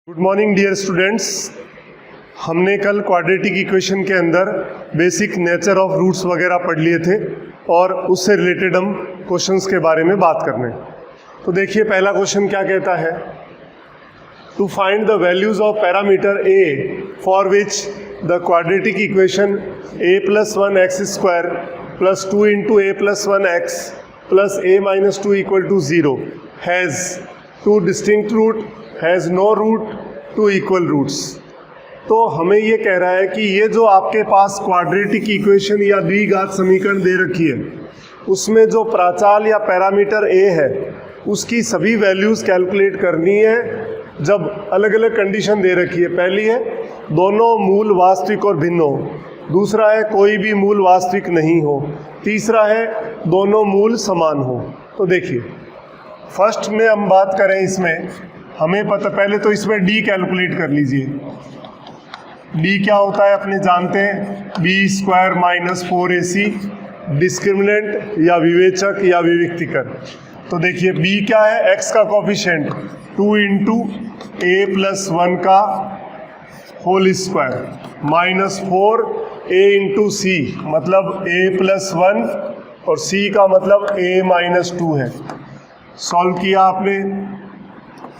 Good morning dear students. हमने कल quadratic equation के अंदर बेसिक नेचर ऑफ रूट्स वगैरह पढ़ लिए थे और उससे रिलेटेड हम क्वेश्चंस के बारे में बात करने। तो देखिए पहला क्वेश्चन क्या कहता है, to find the values of parameter a for which the quadratic equation a plus 1x² plus 2 into a plus 1x plus a minus 2 equal to 0 has two distinct root has no root two equal roots. तो हमें ये कह रहा है कि ये जो आपके पास क्वाड्रेटिक इक्वेशन या द्विघात समीकरण दे रखी है उसमें जो प्राचाल या पैरामीटर a है उसकी सभी वैल्यूज़ कैलकुलेट करनी है जब अलग अलग कंडीशन दे रखी है। पहली है दोनों मूल वास्तविक और भिन्न हो, दूसरा है कोई भी मूल वास्तविक नहीं हो, तीसरा है दोनों मूल समान हो। तो देखिए फर्स्ट में हम बात करें, इसमें हमें पता, पहले तो इसमें d कैलकुलेट कर लीजिए। d क्या होता है अपने जानते हैं, b² माइनस 4ac डिस्क्रिमिनेंट या विवेचक या विविक्तिकर। तो देखिए b क्या है, x का कोफिशिएंट 2 इंटू a प्लस 1 का whole square minus 4a into c मतलब a प्लस 1 और c का मतलब a माइनस 2 है। सॉल्व किया आपने,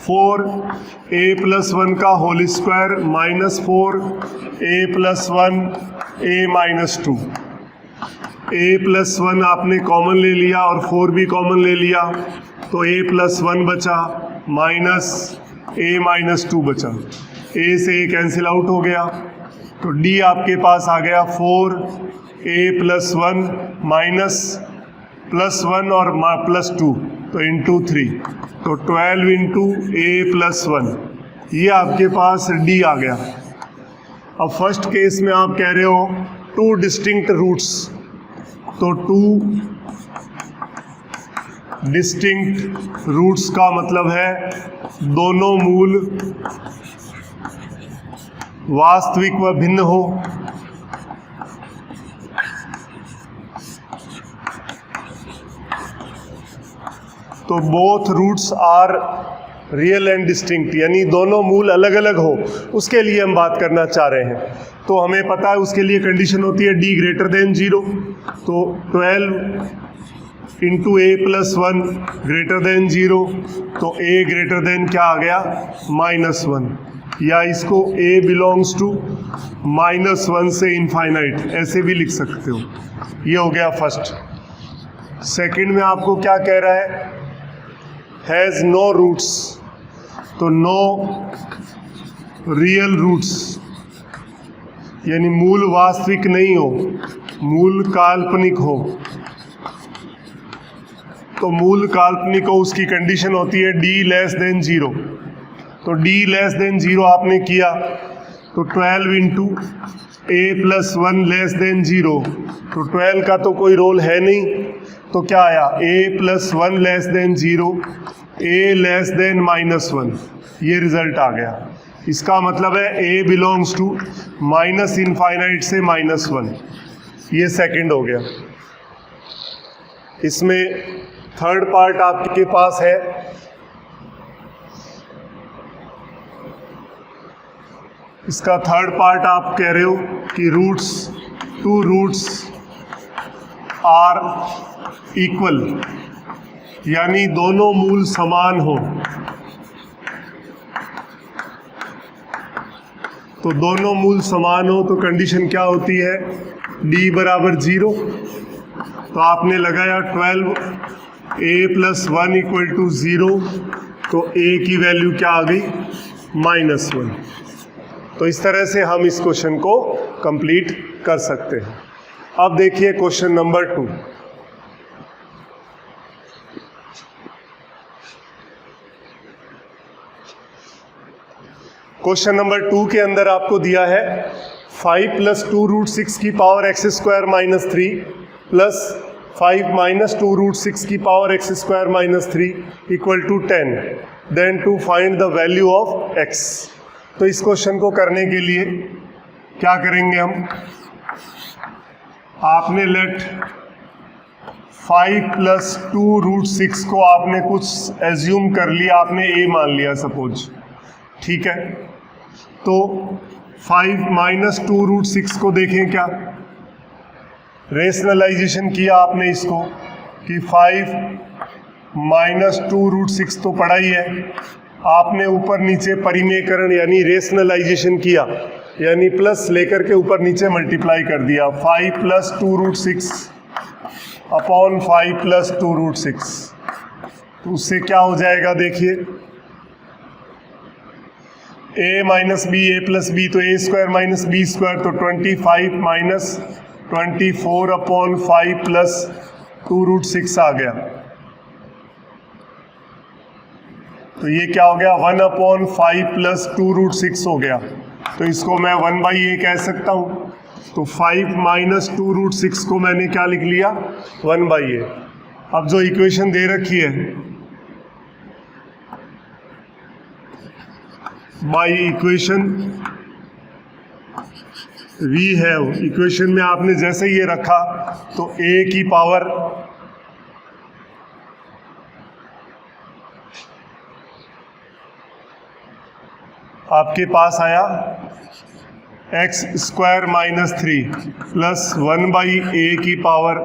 4a प्लस 1 का whole square minus 4a plus 1 a minus 2, a plus 1 आपने कॉमन ले लिया और 4 भी कॉमन ले लिया तो a प्लस 1 बचा माइनस a माइनस 2 बचा, a से a कैंसिल आउट हो गया तो d आपके पास आ गया 4a प्लस 1 माइनस प्लस 1 और प्लस 2 तो इंटू 3 तो 12 इंटू a प्लस 1, ये आपके पास d आ गया। अब फर्स्ट केस में आप कह रहे हो टू डिस्टिंक्ट रूट्स, तो टू डिस्टिंक्ट रूट्स का मतलब है दोनों मूल वास्तविक व भिन्न हो। तो both roots are real and distinct, यानी दोनों मूल अलग अलग हो, उसके लिए हम बात करना चाह रहे हैं। तो हमें पता है उसके लिए कंडीशन होती है d ग्रेटर देन 0, तो 12 into a plus 1 greater than 0 तो a ग्रेटर देन क्या आ गया माइनस 1, या इसको a बिलोंग्स टू माइनस 1 से इनफाइनाइट ऐसे भी लिख सकते हो। ये हो गया फर्स्ट। सेकंड में आपको क्या कह रहा है, हैज़ नो रूट्स, तो नो रियल रूट्स यानी मूल वास्तविक नहीं हो, मूल काल्पनिक हो। तो मूल काल्पनिक हो उसकी कंडीशन होती है d लेस देन 0, तो d लेस देन 0 आपने किया तो 12 into a plus 1 less than 0, तो 12 का तो कोई रोल है नहीं, तो क्या आया a plus 1 less than 0 a less than minus 1, ये रिजल्ट आ गया। इसका मतलब है a belongs to minus infinite से माइनस 1, ये सेकंड हो गया। इसमें थर्ड पार्ट आपके पास है, इसका थर्ड पार्ट आप कह रहे हो कि roots two roots are equal, यानी दोनों मूल समान हो। तो दोनों मूल समान हो तो कंडीशन क्या होती है, d बराबर 0, तो आपने लगाया 12 a प्लस 1 इक्वल टू 0, तो a की वैल्यू क्या आ गई माइनस 1। तो इस तरह से हम इस क्वेश्चन को कंप्लीट कर सकते हैं। अब देखिए क्वेश्चन नंबर 2। क्वेश्चन नंबर 2 के अंदर आपको दिया है 5 प्लस 2 रूट 6 की power x² minus 3 plus 5 minus 2 root 6 की power x² minus 3 equal to 10, then to find the value of x। तो इस क्वेश्चन को करने के लिए क्या करेंगे हम, आपने लेट 5 प्लस 2 रूट 6 को आपने कुछ एज्यूम कर लिया, आपने a मान लिया सपोज, ठीक है, तो 5 माइनस 2√6 को देखें क्या, रेशनलाइजेशन किया आपने इसको कि 5 माइनस 2√6 तो पढ़ा ही है, आपने ऊपर नीचे परिमेयकरण यानी रेशनलाइजेशन किया, यानी प्लस लेकर के ऊपर नीचे मल्टीप्लाई कर दिया। 5 प्लस 2√6 अपॉन 5 प्लस 2√6, तो उससे क्या हो जाएगा देखिए, a minus B A plus B, तो a square minus B square, तो 25 माइनस 24 अपॉन 5 प्लस 2√6 आ गया। तो ये क्या हो गया, 1 अपॉन 5 प्लस 2√6 हो गया। तो इसको मैं 1/a कह सकता हूँ। तो 5 माइनस 2√6 को मैंने क्या लिख लिया, 1/a। अब जो इक्वेशन दे रखी है बाई इक्वेशन v है, इक्वेशन में आपने जैसे ये रखा तो a की पावर आपके पास आया x square minus 3 plus 1/a की power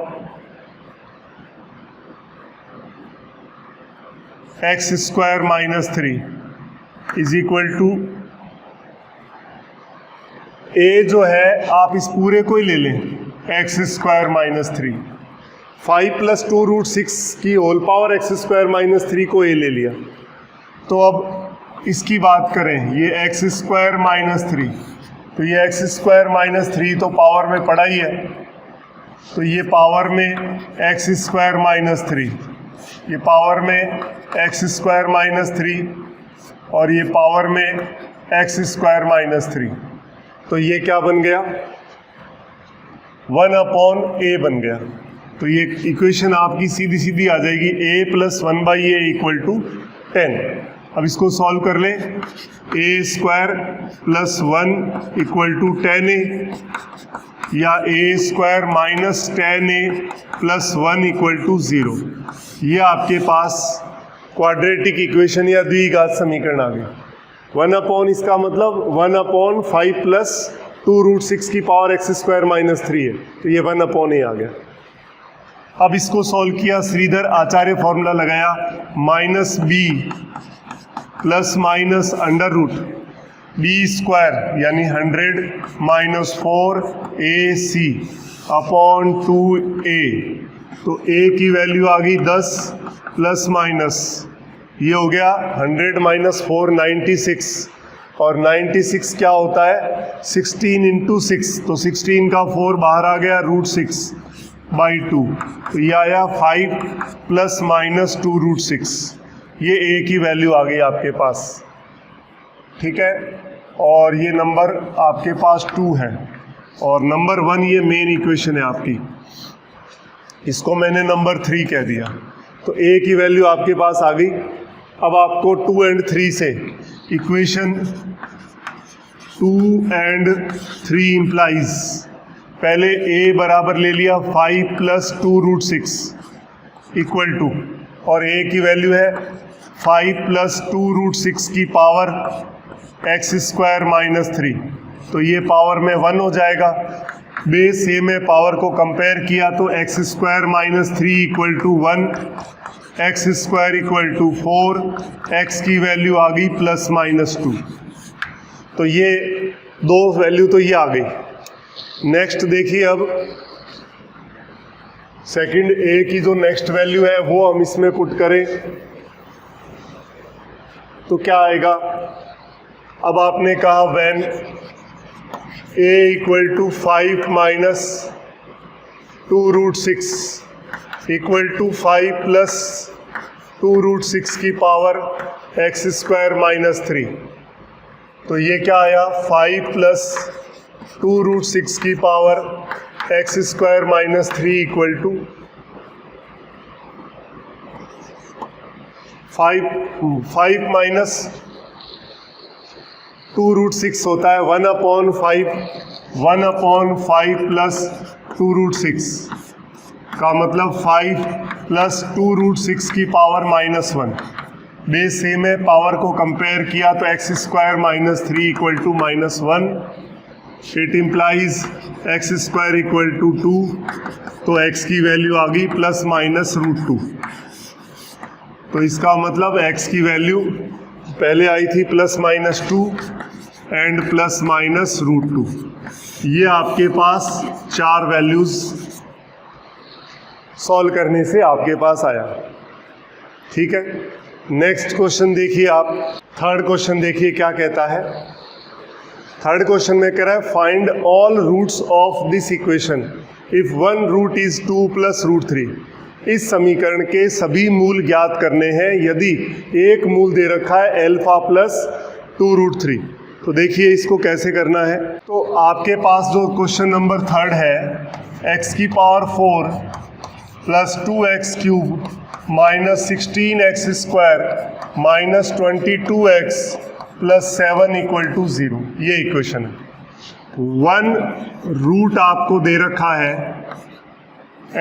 x square minus 3 is equal to a जो है आप इस पूरे को ही ले लें, x स्क्वायर माइनस 3, 5 प्लस 2√6 की whole power x square minus 3 को a ले लिया। तो अब इसकी बात करें, ये x स्क्वायर माइनस 3, तो ये x स्क्वायर माइनस 3 तो पावर में पड़ा ही है, तो ये पावर में x स्क्वायर माइनस 3, ये पावर में x स्क्वायर माइनस 3 और ये पावर में x स्क्वायर माइनस 3, तो ये क्या बन गया, 1 अपॉन a बन गया। तो ये इक्वेशन आपकी सीधी सीधी आ जाएगी, a plus 1/a equal to 10। अब इसको सॉल्व कर लें, a square plus 1 equal to 10a या a square minus 10a plus 1 equal to 0। ये आपके पास क्वाड्रेटिक इक्वेशन या द्विघात समीकरण आ गई। 1 अपॉन इसका मतलब 1 अपॉन 5 प्लस 2√6 की पावर x स्क्वायर माइनस 3 है, तो ये 1 अपॉन a आ गया। अब इसको सॉल्व किया, श्रीधर आचार्य फॉर्मूला लगाया, minus b plus minus under root B square यानी 100 माइनस 4ac अपॉन 2a, तो a की वैल्यू आ गई 10 प्लस माइनस ये हो गया 100 माइनस 4 96, और 96 क्या होता है 16 इंटू 6, तो 16 का 4 बाहर आ गया √6/2, तो ये आया 5 प्लस माइनस 2√6, ये a की वैल्यू आ गई आपके पास, ठीक है। और ये नंबर आपके पास 2 है और नंबर 1 ये मेन इक्वेशन है आपकी, इसको मैंने नंबर 3 कह दिया। तो a की वैल्यू आपके पास आ गई। अब आपको 2 और 3 से इक्वेशन 2 और 3 इम्प्लाइज, पहले a बराबर ले लिया 5 प्लस 2√6 इक्वल टू, और a की वैल्यू है 5 प्लस 2√6 की पावर x स्क्वायर माइनस 3, तो ये पावर में 1 हो जाएगा। बेस a में पावर को कंपेयर किया तो x square minus 3 equal to 1, x square equal to 4, x की वैल्यू आ गई प्लस माइनस 2, तो ये दो वैल्यू तो ये आ गई। नेक्स्ट देखिए, अब सेकंड a की जो नेक्स्ट वैल्यू है वो हम इसमें पुट करें तो क्या आएगा। अब आपने कहा when a equal to 5 minus 2√6 equal to 5 plus 2√6 की पावर x स्क्वायर माइनस 3, तो ये क्या आया 5 प्लस 2√6 की power x square minus 3 equal to 5 minus 2√6 होता है 1 अपॉन 5 प्लस 2√6 का मतलब 5 प्लस 2√6 की पावर माइनस 1, बेस सेम है, पावर को कंपेयर किया तो X square minus 3 equal to minus 1, it implies X square equal to 2, तो एक्स की वैल्यू आ गई प्लस माइनस रूट 2। तो इसका मतलब एक्स की वैल्यू पहले आई थी plus minus 2 and plus minus root 2। ये आपके पास 4 वैल्यूज सॉल्व करने से आपके पास आया। ठीक है, नेक्स्ट क्वेश्चन देखिए आप। थर्ड क्वेश्चन देखिए क्या कहता है। थर्ड क्वेश्चन में कह रहा है find all roots of this equation if one root is 2 plus root 3। इस समीकरण के सभी मूल ज्ञात करने हैं यदि एक मूल दे रखा है एल्फा प्लस 2 रूट 3। तो देखिए इसको कैसे करना है। तो आपके पास जो क्वेश्चन नंबर थर्ड है, एक्स की power 4 plus 2x cube minus 16x square minus 22x plus 7 equal to 0, ये इक्वेशन है। वन रूट आपको दे रखा है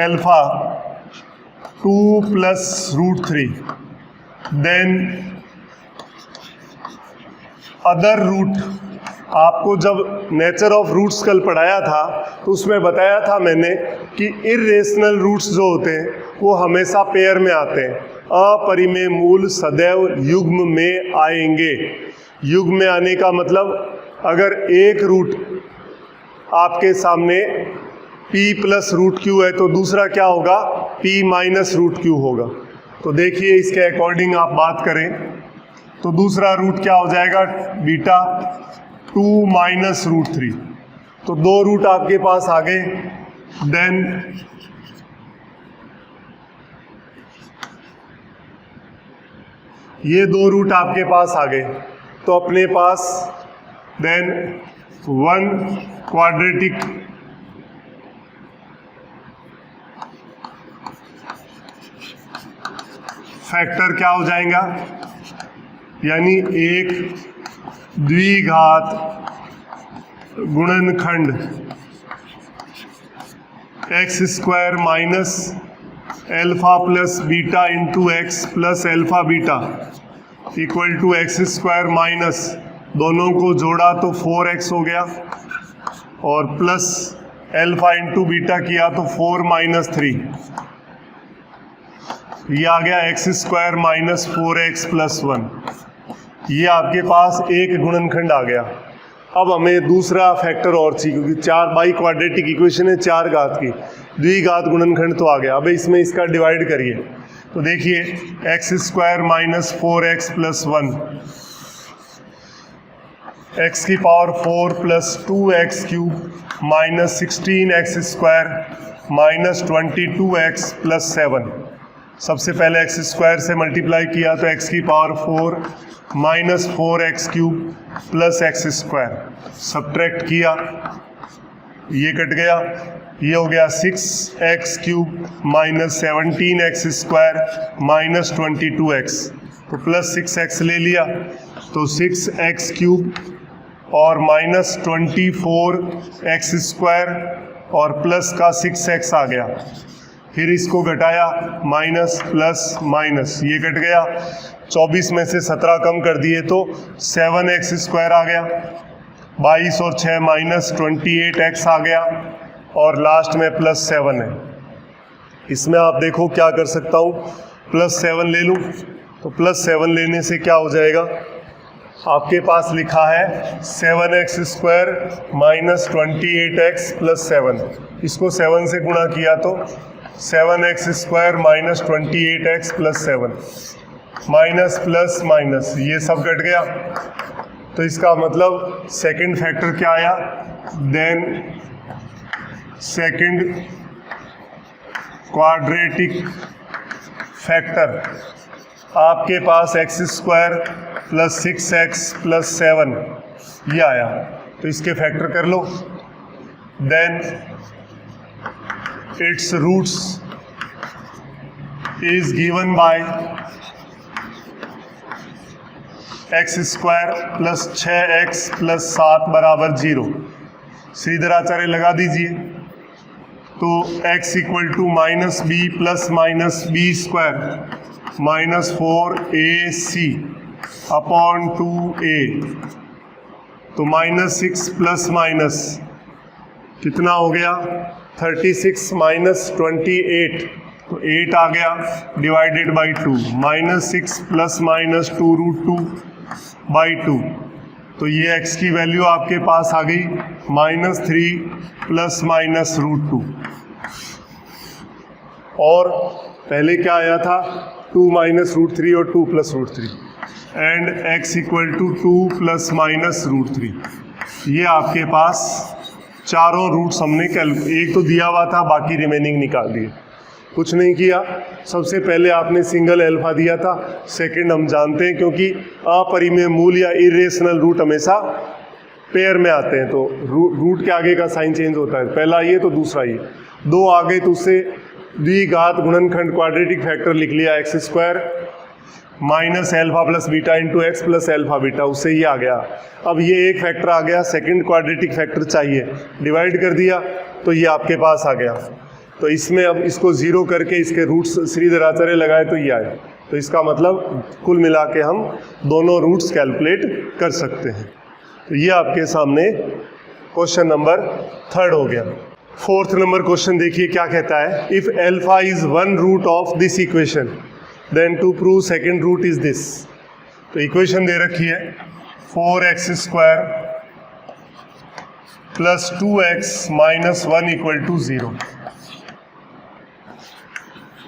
alpha 2 plus root 3, then other root. आपको जब नेचर ऑफ रूट्स कल पढ़ाया था तो उसमें बताया था मैंने कि इर्रेशनल रूट्स जो होते हैं वो हमेशा पेयर में आते हैं। अपरिमेय मूल सदैव युग्म में आएंगे। युग्म में आने का मतलब अगर एक रूट आपके सामने p प्लस रूट क्यू है तो दूसरा क्या होगा, p माइनस रूट क्यू होगा। तो देखिए इसके अकॉर्डिंग आप बात करें तो दूसरा रूट क्या हो जाएगा, बीटा 2 माइनस रूट 3। तो 2 रूट आपके पास आ गए। देन ये 2 रूट आपके पास आ गए तो अपने पास देन 1 क्वाड्रेटिक फैक्टर क्या हो जाएगा, यानी एक द्विघात गुणनखंड x square minus alpha plus beta into x plus alpha beta equal to x square minus, दोनों को जोड़ा तो 4x हो गया और प्लस एल्फा इंटू बीटा किया तो 4 माइनस 3, ये आ गया x square minus 4x plus 1। ये आपके पास एक गुणनखंड आ गया। अब हमें दूसरा फैक्टर और चाहिए क्योंकि 4 बाई क्वाड्रेटिक इक्वेशन है 4 घात की, द्विघात गुणनखंड तो आ गया। अब इसमें इसका डिवाइड करिए तो देखिए x square minus 4x plus 1, x की power 4 plus 2x cube minus 16x square minus 22x plus 7। सबसे पहले एक्स स्क्वायर से मल्टीप्लाई किया तो एक्स की power 4 minus 4x cube plus x square, subtract किया ये कट गया, ये हो गया 6x cube minus 17x square minus 22x, तो प्लस 6x ले लिया तो 6x क्यूब और माइनस 24x स्क्वायर और प्लस का 6x आ गया। फिर इसको घटाया माइनस प्लस माइनस, ये कट गया, 24 में से 17 कम कर दिए तो 7x स्क्वायर आ गया, 22 और 6 माइनस 28x आ गया और लास्ट में प्लस 7 है। इसमें आप देखो क्या कर सकता हूँ, प्लस 7 ले लूँ तो प्लस 7 लेने से क्या हो जाएगा, आपके पास लिखा है 7x square minus 28x plus 7, इसको 7 से गुणा किया तो 7x square minus 28x plus 7, minus plus minus ये सब कट गया। तो इसका मतलब सेकंड फैक्टर क्या आया, देन सेकंड क्वाड्रेटिक फैक्टर आपके पास x square plus 6x plus 7 ये आया। तो इसके फैक्टर कर लो, then its roots is given by x square plus 6x plus 7 बराबर 0। श्रीधराचार्य लगा दीजिए तो x equal to minus b plus minus B square -4AC upon 2A, तो -6 प्लस माइनस कितना हो गया 36 माइनस 28, तो 8 आ गया डिवाइडेड बाई 2, -6 प्लस माइनस 2√2/2, तो ये x की वैल्यू आपके पास आ गई -3 प्लस माइनस √2, और पहले क्या आया था 2 माइनस √3 और 2 plus √3, and x equal to 2 plus minus √3। ये आपके पास चारों रूट्स हमने एक तो दिया हुआ था, बाकी रिमेनिंग निकाल दिए। कुछ नहीं किया, सबसे पहले आपने सिंगल अल्फा दिया था, सेकंड हम जानते हैं क्योंकि अपरिमेय मूल या इरेशनल रूट हमेशा पेयर में आते हैं, तो रूट के आगे का साइन चेंज होता है, पहला ये तो दूसरा ये, दो आ गए तो उससे द्विघात गुणनखंड क्वाड्रेटिक फैक्टर लिख लिया x² minus alpha plus beta into x plus alpha beta, उससे ही आ गया। अब ये एक फैक्टर आ गया, सेकंड क्वाड्रेटिक फैक्टर चाहिए, डिवाइड कर दिया तो ये आपके पास आ गया। तो इसमें अब इसको ज़ीरो करके इसके रूट्स श्रीधराचार्य लगाए तो ये आया, तो इसका मतलब कुल मिला के हम दोनों रूट्स कैलकुलेट कर सकते हैं। तो ये आपके सामने क्वेश्चन नंबर 3 हो गया। 4th नंबर क्वेश्चन देखिए क्या कहता है, if alpha is 1 root of this equation then to prove second root is this. तो इक्वेशन दे रखी है 4x² plus 2x minus 1 equal to 0।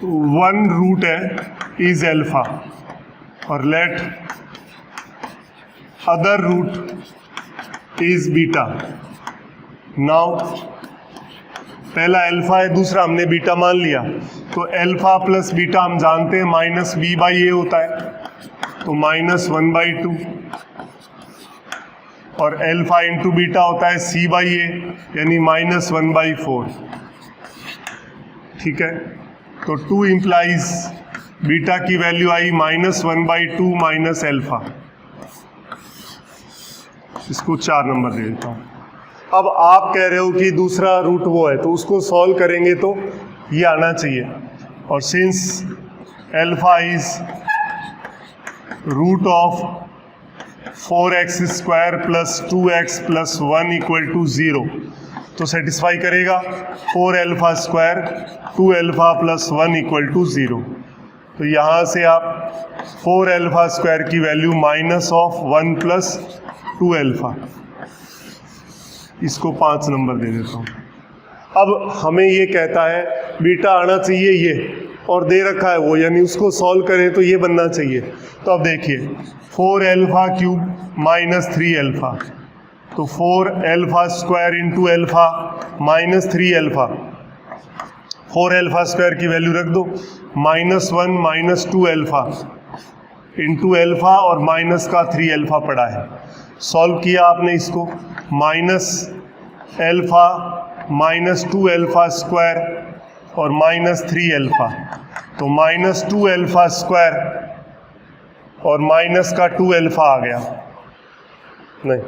1 root है इज एल्फा और let other root is beta. Now पहला अल्फा है, दूसरा हमने बीटा मान लिया, तो अल्फा प्लस बीटा हम जानते हैं -b/a होता है, तो -1/2, और अल्फा इंटू बीटा होता है c/a यानी -1/4। ठीक है, तो 2 इंप्लाइज बीटा की वैल्यू आई -1/2 माइनस अल्फा। इसको 4 नंबर दे देता हूँ। अब आप कह रहे हो कि दूसरा रूट वो है, तो उसको सॉल्व करेंगे तो ये आना चाहिए, और since alpha is root of 4x² plus 2x plus 1 equal to 0, तो सेटिस्फाई करेगा 4α² 2α प्लस 1 इक्वल टू 0। तो यहाँ से आप 4α² की वैल्यू -1 प्लस 2α, इसको 5 नंबर दे देता हूँ। अब हमें ये कहता है बीटा आना चाहिए ये, और दे रखा है वो, यानी उसको सॉल्व करें तो ये बनना चाहिए। तो अब देखिए 4α³ माइनस 3α, तो 4α² इंटू अल्फा माइनस 3α, 4α² की वैल्यू रख दो, -1 माइनस 2α इंटू अल्फा और माइनस का 3α पड़ा है। सॉल्व किया आपने इसको, -α माइनस 2α² और -3α, तो -2α² और माइनस का 2α आ गया, नहीं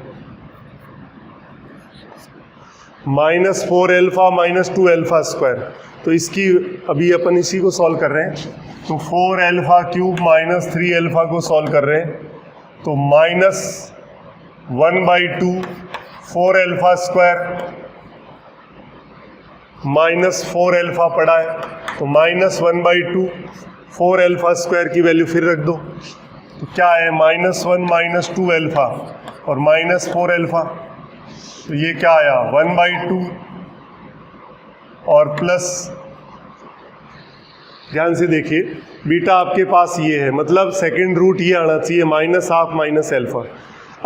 -4α माइनस 2α²। तो इसकी अभी अपन इसी को सॉल्व कर रहे हैं, तो 4α³ माइनस 3α को सॉल्व कर रहे हैं, तो -1/2 4α² माइनस 4α पड़ा है, तो -1/2 4α² की वैल्यू फिर रख दो, तो क्या है -1 माइनस 2α और -4α, तो ये क्या आया 1/2 और प्लस, ध्यान से देखिए बीटा आपके पास ये है, मतलब सेकंड रूट ये आना चाहिए -1/2 माइनस अल्फा।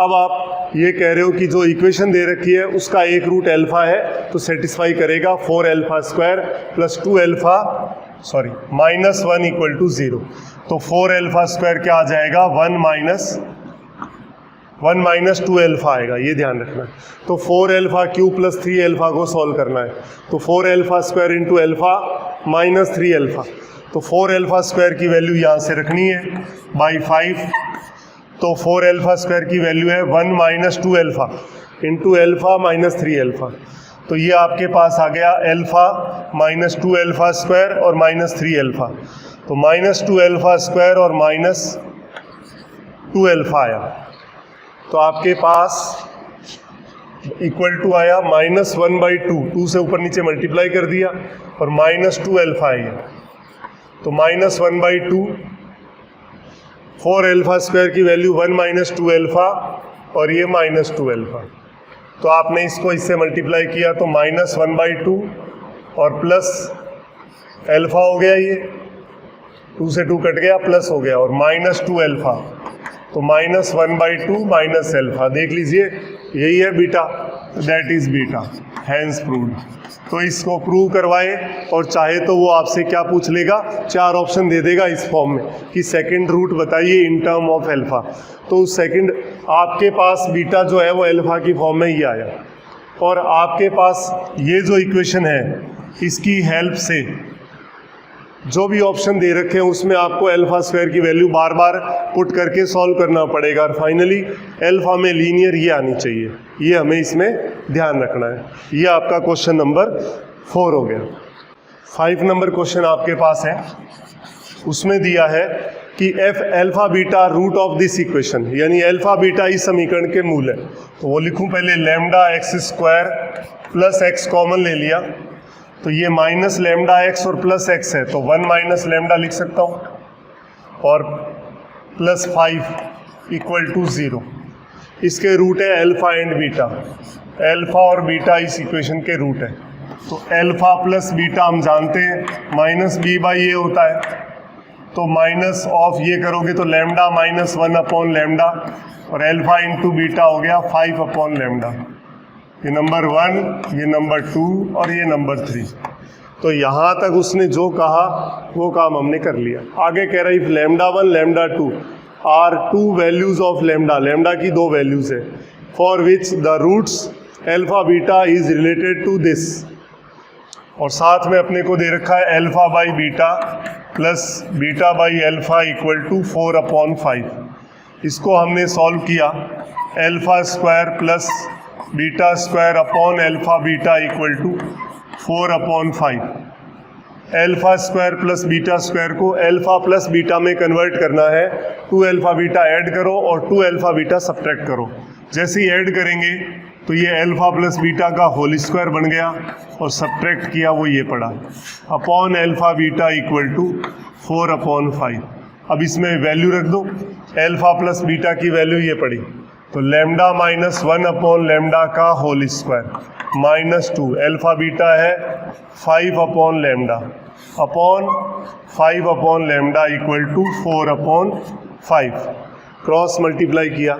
अब आप ये कह रहे हो कि जो इक्वेशन दे रखी है उसका एक रूट अल्फा है, तो सेटिस्फाई करेगा 4α² प्लस 2α -1 इक्वल टू 0। तो 4α² क्या आ जाएगा 1 माइनस 2α आएगा, ये ध्यान रखना है। तो 4α³ प्लस 3α को सॉल्व करना है, तो 4α² इंटू अल्फा माइनस 3α, तो 4α² की वैल्यू यहाँ से रखनी है बाई 5, तो 4α² की वैल्यू है 1 माइनस 2α इंटू अल्फा माइनस 3α, तो ये आपके पास आ गया अल्फा माइनस 2α² और माइनस 3α। तो -2 अल्फा स्क्वायर और -2 अल्फा आया, तो आपके पास इक्वल टू आया -1/2, 2 से ऊपर नीचे मल्टीप्लाई कर दिया और -2 अल्फा आया, तो -1/2, 4 अल्फा स्क्वायर की वैल्यू 1 - 2 अल्फा और ये -2 अल्फा, तो आपने इसको इससे मल्टीप्लाई किया तो -1/2 और प्लस अल्फा हो गया, ये 2 से 2 कट गया, प्लस हो गया और -2 अल्फा, तो -1/2 माइनस अल्फा, देख लीजिए यही है beta, that is beta, hence proved. तो इसको प्रूव करवाए और चाहे तो वो आपसे क्या पूछ लेगा, 4 ऑप्शन दे देगा इस फॉर्म में कि सेकंड रूट बताइए इन टर्म ऑफ अल्फा, तो सेकंड आपके पास बीटा जो है वो अल्फा की फॉर्म में ही आया, और आपके पास ये जो इक्वेशन है इसकी हेल्प से जो भी ऑप्शन दे रखे हैं उसमें आपको अल्फा स्क्वायर की वैल्यू बार बार पुट करके सॉल्व करना पड़ेगा, और फाइनली अल्फा में लीनियर ये आनी चाहिए, ये हमें इसमें ध्यान रखना है। ये आपका क्वेश्चन नंबर 4 हो गया। 5 नंबर क्वेश्चन आपके पास है, उसमें दिया है कि if alpha beta root of this equation, यानी अल्फा बीटा इस समीकरण के मूल है, तो वो लिखूं पहले lambda X square plus X common ले लिया, तो ये माइनस लैम्डा एक्स और प्लस एक्स है, तो 1 माइनस लैम्डा लिख सकता हूँ, और प्लस 5 इक्वल टू 0। इसके रूट है अल्फा एंड बीटा, अल्फा और बीटा इस इक्वेशन के रूट है, तो अल्फा प्लस बीटा हम जानते हैं माइनस बी बाई ए होता है, तो माइनस ऑफ ये करोगे तो लैम्डा माइनस 1 अपॉन लैम्डा, और अल्फा इंटू बीटा हो गया 5 अपॉन लैम्डा, ये नंबर 1, ये नंबर 2 और ये नंबर 3। तो यहाँ तक उसने जो कहा वो काम हमने कर लिया। आगे कह रहा है lambda 1 lambda 2 are 2 values of lambda, lambda की 2 वैल्यूज है, for which the roots alpha beta is related to this, और साथ में अपने को दे रखा है alpha by beta plus beta by alpha equal to 4 upon 5। इसको हमने सॉल्व किया, alpha square plus beta square upon alpha beta equal to 4 upon 5। Alpha square plus beta square को अल्फा प्लस बीटा में कन्वर्ट करना है, 2 alpha beta add करो और 2 alpha beta subtract करो। जैसे ही ऐड करेंगे तो ये अल्फा प्लस बीटा का होल स्क्वायर बन गया, और सब्ट्रैक्ट किया वो ये पड़ा upon alpha beta equal to 4 upon 5। अब इसमें वैल्यू रख दो, अल्फा प्लस बीटा की वैल्यू ये पड़ी, तो लैम्डा माइनस 1 अपॉन लैम्डा का whole square minus 2, alpha beta है 5 upon lambda upon 5 upon lambda equal to 4 upon 5। Cross multiply किया,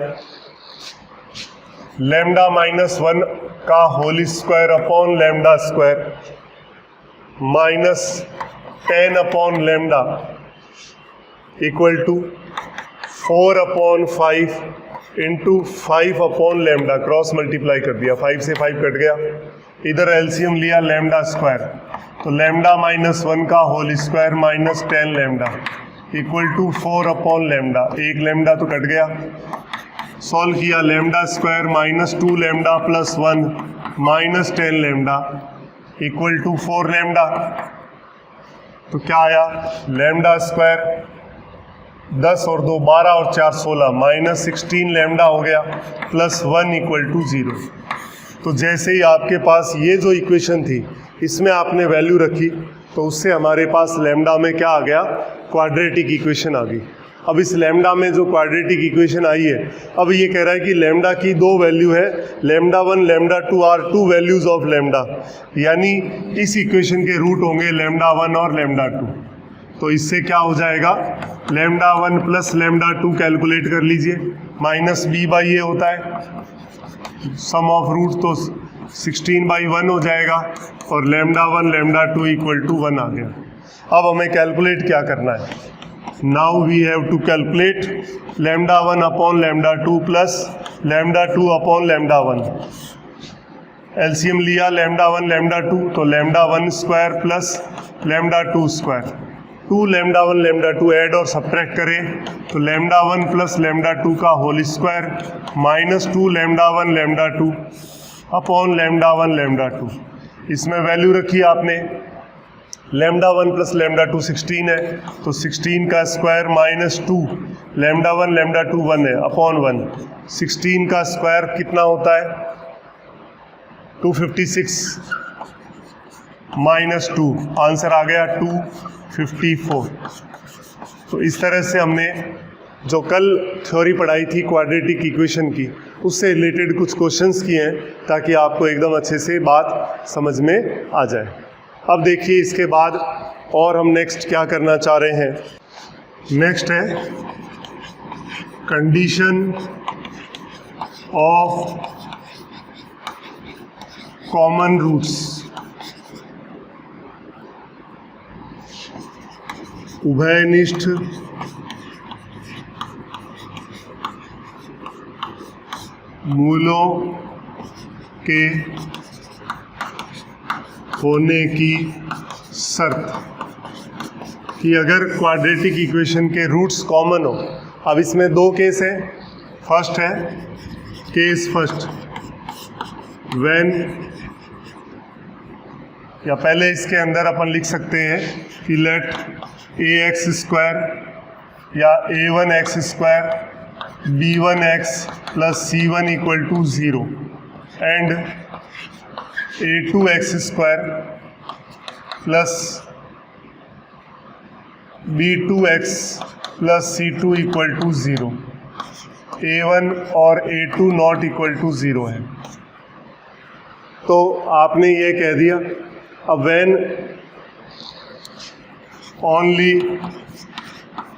लैम्डा माइनस 1 का whole square upon lambda square minus 10 upon lambda equal to 4 upon 5 into 5 upon lambda, cross multiply कर दिया, 5 से 5 cut गया, इधर LCM लिया lambda square, तो lambda minus 1 का whole square minus 10 lambda equal to 4 upon lambda, एक लैम्डा तो कट गया, सॉल्व किया, lambda square minus 2 lambda plus 1 minus 10 lambda equal to 4 lambda, तो क्या आया, लैम्डा स्क्वायर 10 और 2 12 और 4 16 माइनस 16 लैम्डा हो गया प्लस 1 इक्वल टू 0। तो जैसे ही आपके पास ये जो इक्वेशन थी इसमें आपने वैल्यू रखी, तो उससे हमारे पास लैम्डा में क्या आ गया, क्वाड्रेटिक इक्वेशन आ गई। अब इस लैम्डा में जो क्वाड्रेटिक इक्वेशन आई है, अब ये कह रहा है कि लैम्डा की 2 वैल्यू है, lambda 1 lambda 2 are 2 values of lambda, यानी इस इक्वेशन के रूट होंगे लैम्डा 1 और लैम्डा 2। तो इससे क्या हो जाएगा, लैम्डा 1 प्लस लैम्डा 2 कैलकुलेट कर लीजिए, माइनस बी बाई ए होता है, सम ऑफ रूट तो 16/1 हो जाएगा, और लैम्डा 1 लैम्डा 2 इक्वल टू 1 आ गया। अब हमें कैलकुलेट क्या करना है, now we have to calculate lambda 1 upon lambda 2 plus lambda 2 upon lambda 1। LCM लिया लैम्डा 1 लैम्डा 2, तो lambda 1 square plus lambda 2 square, 2 lambda 1 lambda 2 ऐड और सब्ट्रैक्ट करें तो लैम्डा 1 प्लस लैम्डा 2 का whole square minus 2 lambda 1 lambda 2 upon lambda 1 lambda 2। इसमें value रखी आपने, लैम्डा 1 प्लस लैम्डा 2 16 है, तो 16 का स्क्वायर माइनस 2, लैम्डा 1 लैम्डा 2 1 है अपॉन 1, 16 का स्क्वायर कितना होता है 256 माइनस 2, आंसर आ गया 254। तो इस तरह से हमने जो कल थ्योरी पढ़ाई थी क्वाड्रेटिक इक्वेशन की, उससे रिलेटेड कुछ क्वेश्चंस किए हैं ताकि आपको एकदम अच्छे से बात समझ में आ जाए। अब देखिए इसके बाद और हम नेक्स्ट क्या करना चाह रहे हैं। नेक्स्ट है कंडीशन ऑफ कॉमन रूट्स। उभयनिष्ठ मूलों के होने की शर्त कि अगर क्वाड्रेटिक इक्वेशन के रूट्स कॉमन हो। अब इसमें दो केस हैं। फर्स्ट है केस फर्स्ट, व्हेन, या पहले इसके अंदर अपन लिख सकते हैं कि लेट ax स्क्वायर या a1x square b1x plus c1 equal to 0 and a2x square plus b2x plus c2 equal to 0, a1 और a2 नॉट इक्वल टू 0 है। तो आपने ये कह दिया। अब when only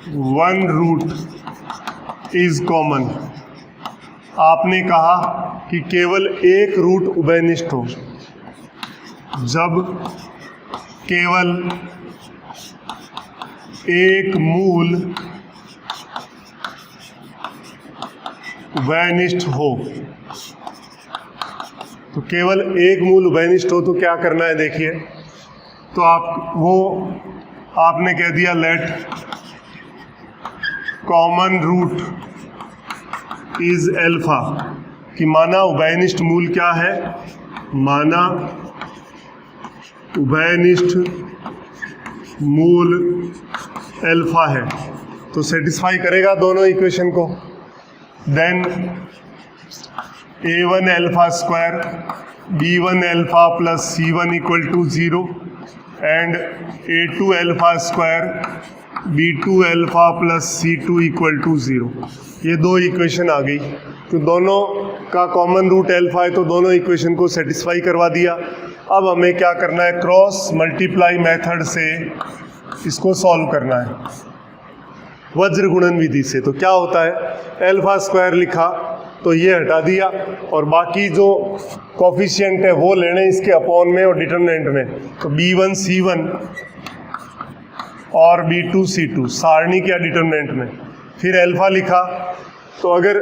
one root is common, आपने कहा कि केवल एक रूट उभयनिष्ठ हो जब केवल एक मूल उभयनिष्ठ हो। तो केवल एक मूल उभयनिष्ठ हो तो क्या करना है देखिए। तो आपने कह दिया let common root is alpha, कि माना उभयनिष्ठ मूल क्या है, माना उभयनिष्ठ मूल एल्फा है। तो सेटिस्फाई करेगा दोनों इक्वेशन को। Then a1 alpha square b1 alpha plus c1 equal to 0 and a2 alpha square b2 alpha plus c2 equal to 0। ये दो इक्वेशन आ गई। तो दोनों का कॉमन रूट एल्फा है तो दोनों इक्वेशन को सेटिस्फाई करवा दिया। अब हमें क्या करना है, क्रॉस मल्टीप्लाई मेथड से इसको सॉल्व करना है वज्र गुणन विधि से। तो क्या होता है, एल्फा स्क्वायर लिखा तो ये हटा दिया और बाकी जो कॉफिशिएंट है वो लेने इसके अपॉन में और डिटरमिनेंट में। तो b1 c1 और b2 c2 सारणी के डिटरमिनेंट में। फिर एल्फा लिखा, तो अगर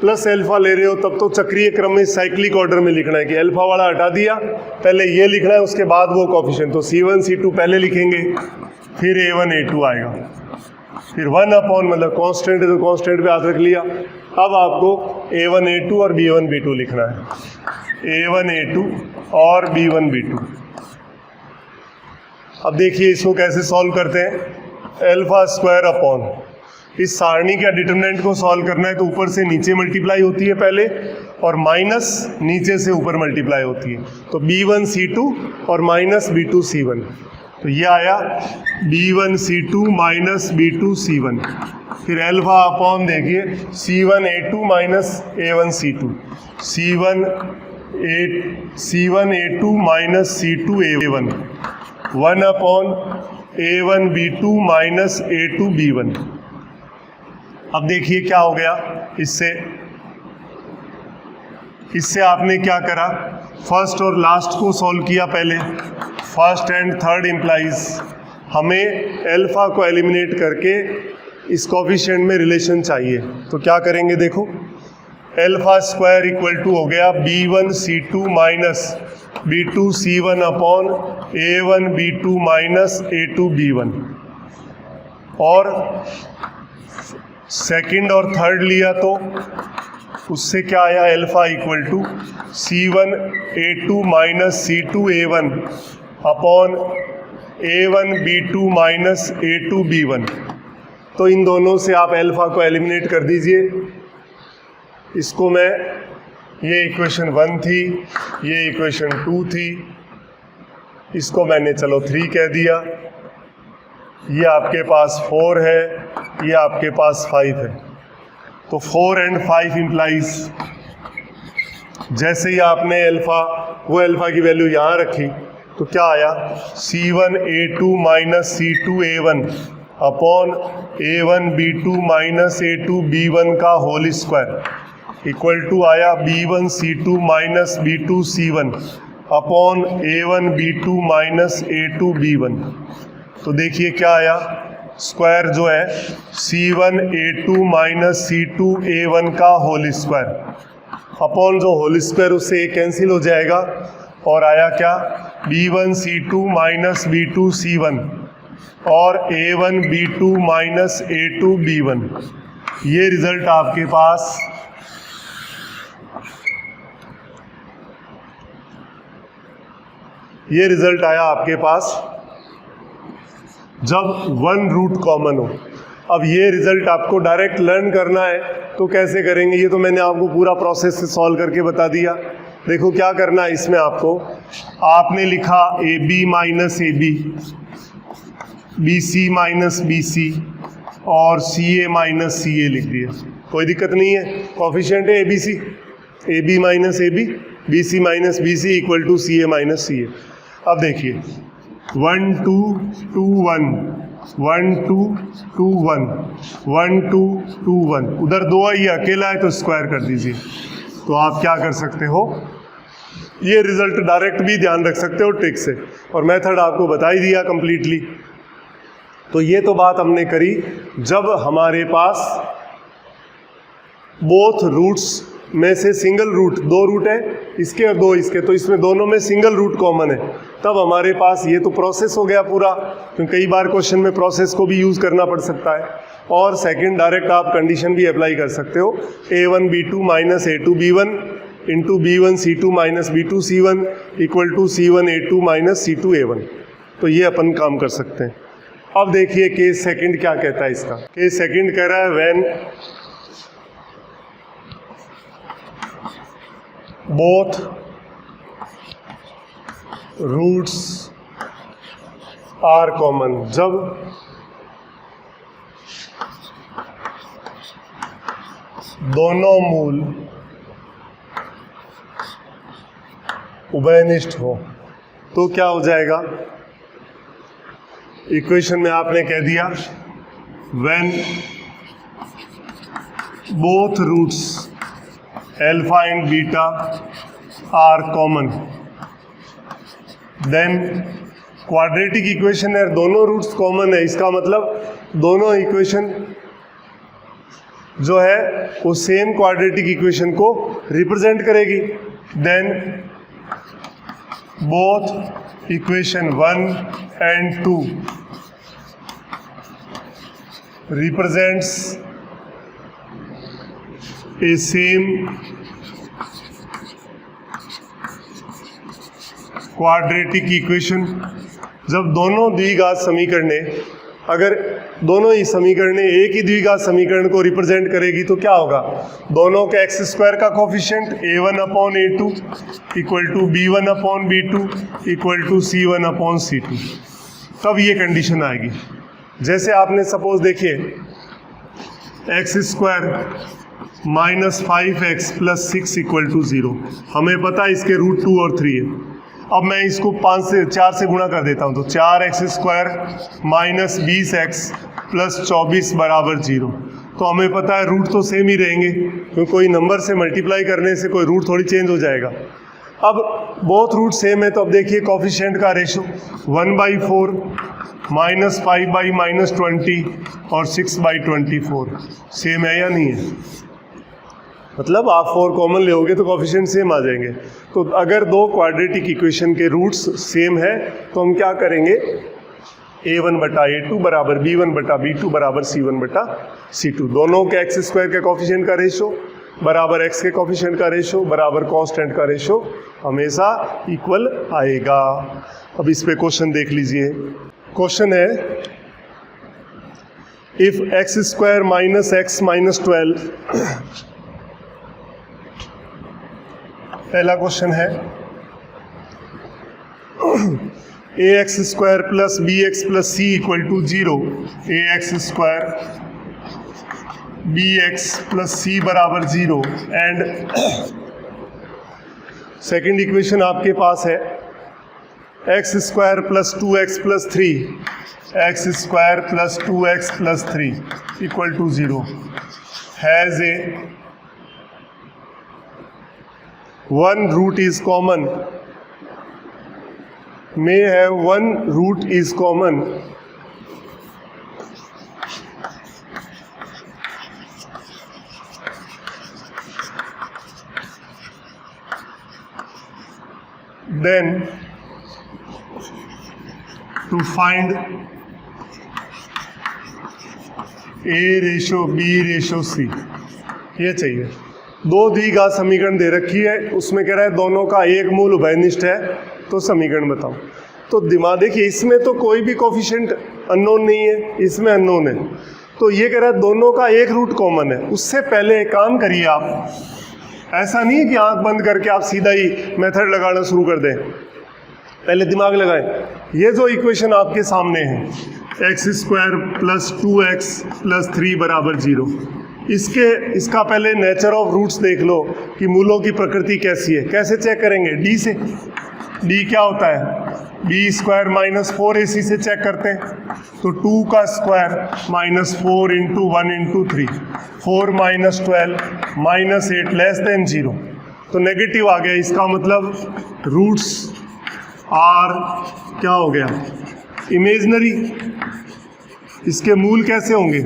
प्लस एल्फा ले रहे हो तब तो चक्रीय क्रम में साइक्लिक ऑर्डर में लिखना है कि एल्फा वाला हटा दिया, पहले ये लिखना है उसके बाद वो कॉफिशिएंट। तो c1 c2 पहले लिखेंगे, फिर a1 a2 आएगा, फिर 1 अपॉन मतलब कांस्टेंट है तो कांस्टेंट पे हाथ रख लिया। अब आपको a1 a2 और b1 b2 लिखना है, a1 a2 और b1 b2। अब देखिए इसको कैसे सॉल्व करते हैं। एल्फा स्क्वायर अपॉन, इस सारणी के डिटरमिनेंट को सॉल्व करना है तो ऊपर से नीचे मल्टीप्लाई होती है पहले और माइनस नीचे से ऊपर मल्टीप्लाई होती है। तो b1 c2 और माइनस b2 c1। तो ये आया b1 c2 minus b2 c1। फिर एल्फा अपॉन देखिए c1 a2 minus a1 c2, c1 a2 minus c2 a1, 1 upon a1 b2 minus a2 b1। अब देखिए क्या हो गया, इससे आपने क्या करा, फर्स्ट और लास्ट को सॉल्व किया पहले। फर्स्ट एंड थर्ड इम्प्लाइज हमें एल्फा को एलिमिनेट करके इस कोफिशिएंट में रिलेशन चाहिए। तो क्या करेंगे देखो, एल्फा स्क्वायर इक्वल टू हो गया b1 c2 minus b2 c1 upon a1 b2 minus a2 b1। और सेकंड और थर्ड लिया तो उससे क्या आया, alpha equal to c1 a2 minus c2 a1 upon A1 B2 minus A2 B1। तो इन दोनों से आप अल्फा को एलिमिनेट कर दीजिए। इसको मैं, ये इक्वेशन 1 थी, ये इक्वेशन 2 थी, इसको मैंने चलो 3 कह दिया। ये आपके पास 4 है, ये आपके पास 5 है। तो 4 and 5 इम्प्लाइज, जैसे ही आपने वो अल्फा की वैल्यू यहाँ रखी तो क्या आया, C1 A2 minus C2 A1 upon A1 B2 minus A2 B1 का होल स्क्वायर इक्वल टू आया B1 C2 minus B2 C1 upon A1 B2 minus A2 B1। तो देखिए क्या आया, स्क्वायर जो है C1 A2 minus C2 A1 का whole square upon जो होल स्क्वायर उससे कैंसिल हो जाएगा और आया क्या, B1 C2 minus B2 C1 और A1 B2 minus A2 B1। ये रिजल्ट आपके पास आया आपके पास जब 1 रूट कॉमन हो। अब ये रिजल्ट आपको डायरेक्ट लर्न करना है तो कैसे करेंगे, ये तो मैंने आपको पूरा प्रोसेस से सॉल्व करके बता दिया। देखो क्या करना है इसमें, आपने लिखा AB minus AB, BC minus BC और CA माइनस CA लिख दिया, कोई दिक्कत नहीं है। कोफिशिएंट है ABC, AB minus AB, BC minus BC equal to CA minus CA। अब देखिए 1 2 2 1 1 2 2 1 1 2 2 1, उधर 2 है, ये अकेला है तो स्क्वायर कर दीजिए। तो आप क्या कर सकते हो, ये रिजल्ट डायरेक्ट भी ध्यान रख सकते हो ट्रिक से, और मेथड आपको बता ही दिया कंप्लीटली। तो ये तो बात हमने करी जब हमारे पास बोथ रूट्स में से सिंगल रूट, 2 रूट है इसके और 2 इसके, तो इसमें दोनों में सिंगल रूट कॉमन है, तब हमारे पास ये तो प्रोसेस हो गया पूरा, क्योंकि कई बार क्वेश्चन में प्रोसेस को भी यूज़ करना पड़ सकता है। और सेकंड डायरेक्ट आप कंडीशन भी अप्लाई कर सकते हो, A1 B2 minus A2 B1 into B1 C2 minus B2 C1 equal to C1 A2 minus C2 A1। तो ये अपन काम कर सकते हैं। अब देखिए केस सेकंड क्या कहता है इसका। केस सेकंड कह रहा है when both roots are common, जब दोनों मूल उभयनिष्ठ हो, तो क्या हो जाएगा, इक्वेशन में आपने कह दिया when both roots alpha and beta are common, then quadratic equation है, दोनों रूट्स कॉमन है, इसका मतलब दोनों इक्वेशन जो है वो सेम क्वाड्रेटिक इक्वेशन को रिप्रेजेंट करेगी। Then both equation 1 and 2 represents a same quadratic equation। जब दोनों द्विघात समीकरणें, अगर दोनों ही समीकरणें एक ही द्विघात समीकरण को रिप्रेजेंट करेगी तो क्या होगा, दोनों के एक्स स्क्वायर का coefficient A1 upon A2 equal to B1 upon B2 equal to C1 upon C2, तब ये कंडीशन आएगी। जैसे आपने सपोज देखिए x square minus 5x plus 6 equal to 0, हमें पता है इसके रूट 2 और 3 है। अब मैं इसको 4 से गुणा कर देता हूँ, तो 4x square minus 20x plus 24 बराबर 0। तो हमें पता है रूट तो सेम ही रहेंगे, क्योंकि कोई नंबर से मल्टीप्लाई करने से कोई रूट थोड़ी चेंज हो जाएगा। अब बोथ रूट सेम है, तो अब देखिए कोफिशिएंट का रेशो 1/4 माइनस 5/-20 और 6/24 सेम है या नहीं है, मतलब आप 4 कॉमन लोगे तो कोफिशिएंट सेम आ जाएंगे। तो अगर दो क्वाड्रेटिक इक्वेशन के रूट्स सेम है तो हम क्या करेंगे, A1/A2 बराबर B1/B2 बराबर C1/C2, दोनों के एक्स स्क्वायर के कोफिशिएंट का रेशो बराबर x के कोफिशिएंट का रेशो बराबर कांस्टेंट का रेशो हमेशा इक्वल आएगा। अब इस पे क्वेश्चन देख लीजिए। क्वेश्चन है if x square minus x minus 12, पहला क्वेश्चन है a x square plus b x plus c equal to 0, a x square b x plus c बराबर 0 एंड सेकेंड इक्वेशन आपके पास है x square plus 2x plus 3, x square plus 2x plus 3 equal to 0 has a one root is common, may have one root is common, then to find A ratio B ratio C, ये चाहिए। दो द्विघात समीकरण दे रखी है, उसमें कह रहा है दोनों का एक मूल उभयनिष्ठ है, तो समीकरण बताओ। तो दिमाग देखिए, इसमें तो कोई भी कोफिशिएंट अननोन नहीं है, इसमें अननोन है, तो ये कह रहा है दोनों का एक रूट कॉमन है। उससे पहले एक काम करिए आप, ऐसा नहीं है कि आंख बंद करके आप सीधा ही मेथड लगाना शुरू कर दें, पहले दिमाग लगाएं। ये जो इक्वेशन आपके सामने है x square plus 2x plus 3 बराबर 0, इसका पहले नेचर ऑफ रूट्स देख लो कि मूलों की प्रकृति कैसी है। कैसे चेक करेंगे? डी से। डी क्या होता है? बी स्क्वायर माइनस 4ac से चेक करते हैं, तो 2 का square minus 4 into 1 into 3, 4 minus 12 minus 8 less than 0, तो नेगेटिव आ गया। इसका मतलब रूट्स आर क्या हो गया? इमेजनरी। इसके मूल कैसे होंगे?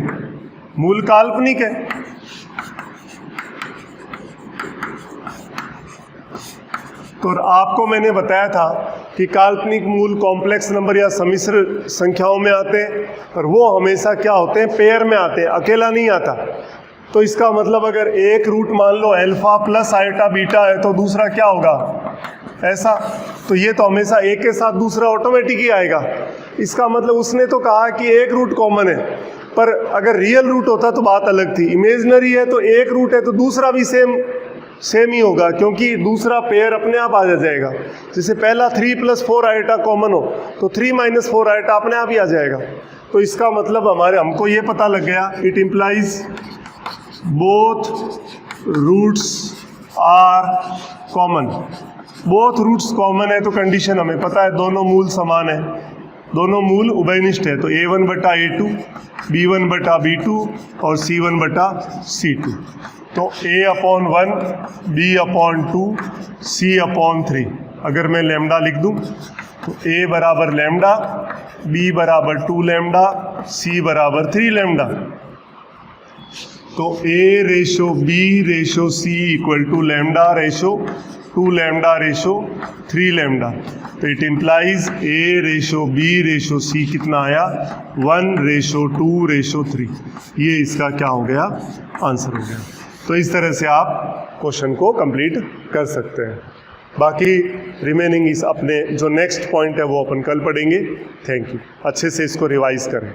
मूल काल्पनिक है। तो आपको मैंने बताया था कि काल्पनिक मूल कॉम्प्लेक्स नंबर या सम्मिश्र संख्याओं में आते हैं, और वो हमेशा क्या होते हैं? पेयर में आते हैं, अकेला नहीं आता। तो इसका मतलब अगर एक रूट मान लो अल्फा प्लस आइटा बीटा है, तो दूसरा क्या होगा? ऐसा। तो ये तो हमेशा एक के साथ दूसरा ऑटोमेटिक ही आएगा। इसका मतलब उसने तो कहा कि एक रूट कॉमन है, पर अगर रियल रूट होता तो बात अलग थी। इमेजनरी है तो एक रूट है तो दूसरा भी सेम ही होगा, क्योंकि दूसरा पेयर अपने आप आ जाएगा। जैसे पहला 3 प्लस 4 आइटा कॉमन हो तो 3 माइनस 4 आइटा अपने आप ही आ जाएगा। तो इसका मतलब हमको ये पता लग गया, it implies both roots are common. Both roots common है तो कंडीशन हमें पता है, दोनों मूल समान है, दोनों मूल उभयनिष्ठ है। तो a1 बटा a2, b1 बटा b2 और c1 बटा c2। तो a/1, b/2, c/3। अगर मैं लैम्डा लिख दूं तो a बराबर लैम्डा, b बराबर 2 लैम्डा, c बराबर 3 लैम्डा। तो a ratio b ratio c equal to lambda ratio 2 lambda ratio 3 lambda. तो it implies a ratio b ratio c कितना आया? 1 रेशो 2 रेशो 3। ये इसका क्या हो गया? आंसर हो गया। तो इस तरह से आप क्वेश्चन को कंप्लीट कर सकते हैं। बाकी रिमेनिंग इस अपने जो नेक्स्ट पॉइंट है वो अपन कल पढ़ेंगे। Thank you. अच्छे से इसको रिवाइज करें।